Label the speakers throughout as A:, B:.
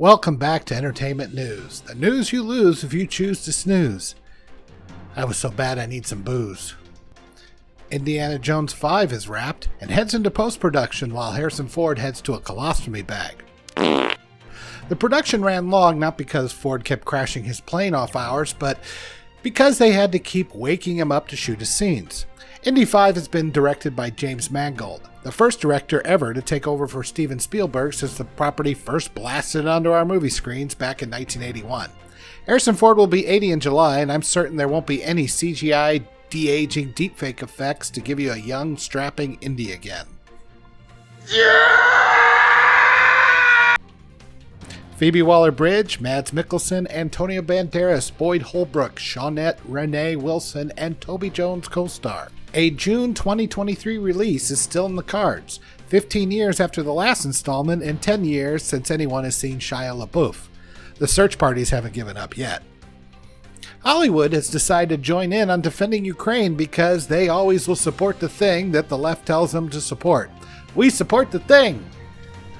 A: Welcome back to Entertainment News. The news you lose if you choose to snooze. I was so bad I need some booze. Indiana Jones 5 is wrapped and heads into post-production while Harrison Ford heads to a colostomy bag. The production ran long not because Ford kept crashing his plane off hours, but because they had to keep waking him up to shoot his scenes. Indy 5 has been directed by James Mangold, the first director ever to take over for Steven Spielberg since the property first blasted onto our movie screens back in 1981. Harrison Ford will be 80 in July, and I'm certain there won't be any CGI de-aging deepfake effects to give you a young, strapping Indy again. Yeah! Phoebe Waller-Bridge, Mads Mikkelsen, Antonio Banderas, Boyd Holbrook, Shawnette Renee Wilson, and Toby Jones co-star. A June 2023 release is still in the cards, 15 years after the last installment and 10 years since anyone has seen Shia LaBeouf. The search parties haven't given up yet. Hollywood has decided to join in on defending Ukraine because they always will support the thing that the left tells them to support. We support the thing!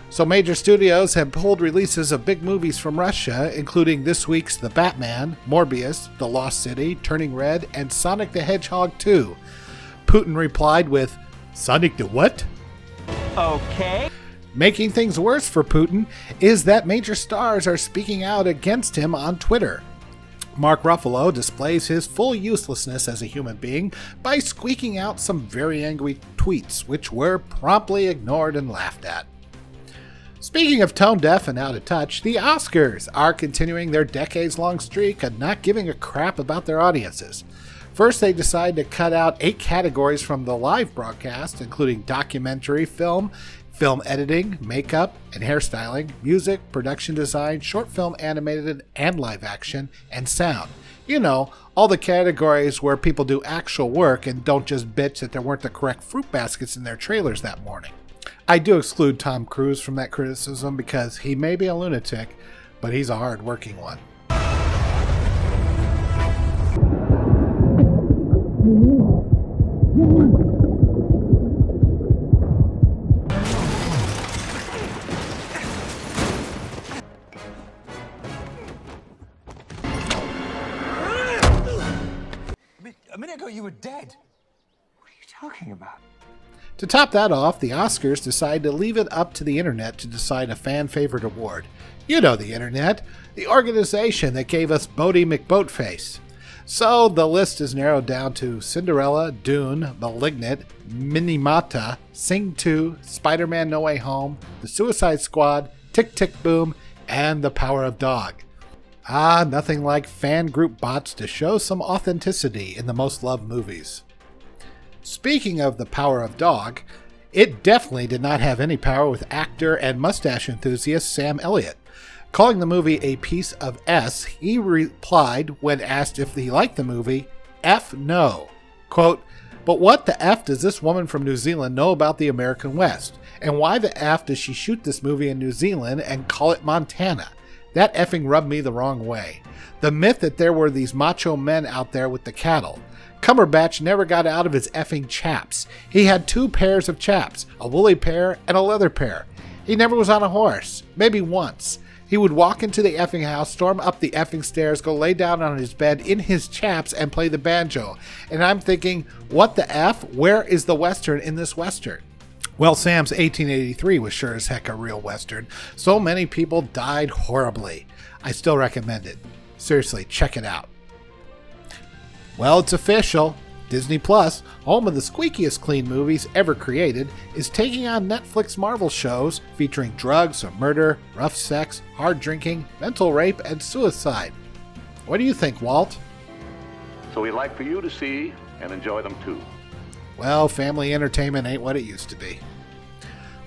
A: So major studios have pulled releases of big movies from Russia, including this week's The Batman, Morbius, The Lost City, Turning Red, and Sonic the Hedgehog 2. Putin replied with, "Sonic the what?"
B: Okay.
A: Making things worse for Putin is that major stars are speaking out against him on Twitter. Mark Ruffalo displays his full uselessness as a human being by squeaking out some very angry tweets, which were promptly ignored and laughed at. Speaking of tone deaf and out of touch, the Oscars are continuing their decades-long streak of not giving a crap about their audiences. First, they decided to cut out 8 categories from the live broadcast, including documentary film, film editing, makeup and hairstyling, music, production design, short film animated and live action, and sound. You know, all the categories where people do actual work and don't just bitch that there weren't the correct fruit baskets in their trailers that morning. I do exclude Tom Cruise from that criticism because he may be a lunatic, but he's a hard-working one.
B: A minute ago you were dead. What are you talking about?
A: To top that off, the Oscars decided to leave it up to the internet to decide a fan favorite award. You know the internet, the organization that gave us Bodie McBoatface. So the list is narrowed down to Cinderella, Dune, Malignant, Minimata, Sing 2, Spider-Man No Way Home, The Suicide Squad, Tick Tick Boom, and The Power of Dog. Nothing like fan group bots to show some authenticity in the most loved movies. Speaking of The Power of Dog, it definitely did not have any power with actor and mustache enthusiast Sam Elliott. Calling the movie a piece of S, he replied when asked if he liked the movie, "F no." Quote, "But what the F does this woman from New Zealand know about the American West? And why the F does she shoot this movie in New Zealand and call it Montana? That effing rubbed me the wrong way. The myth that there were these macho men out there with the cattle. Cumberbatch never got out of his effing chaps. He had 2 pairs of chaps, a woolly pair and a leather pair. He never was on a horse, maybe once. He would walk into the effing house, storm up the effing stairs, go lay down on his bed in his chaps and play the banjo. And I'm thinking, what the F? Where is the Western in this Western?" Well, Sam's 1883 was sure as heck a real Western. So many people died horribly. I still recommend it. Seriously, check it out. Well, it's official. Disney Plus, home of the squeakiest clean movies ever created, is taking on Netflix Marvel shows featuring drugs or murder, rough sex, hard drinking, mental rape, and suicide. What do you think, Walt?
C: So we'd like for you to see and enjoy them too.
A: Well, family entertainment ain't what it used to be.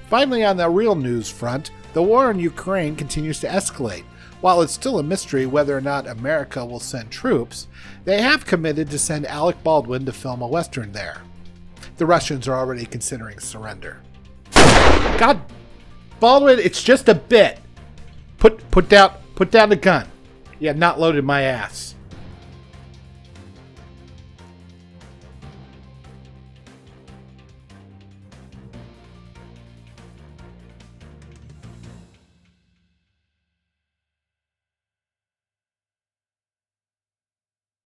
A: Finally, on the real news front, the war in Ukraine continues to escalate. While it's still a mystery whether or not America will send troops, they have committed to send Alec Baldwin to film a Western there. The Russians are already considering surrender. God, Baldwin, it's just a bit. Put down the gun. You have not loaded my ass.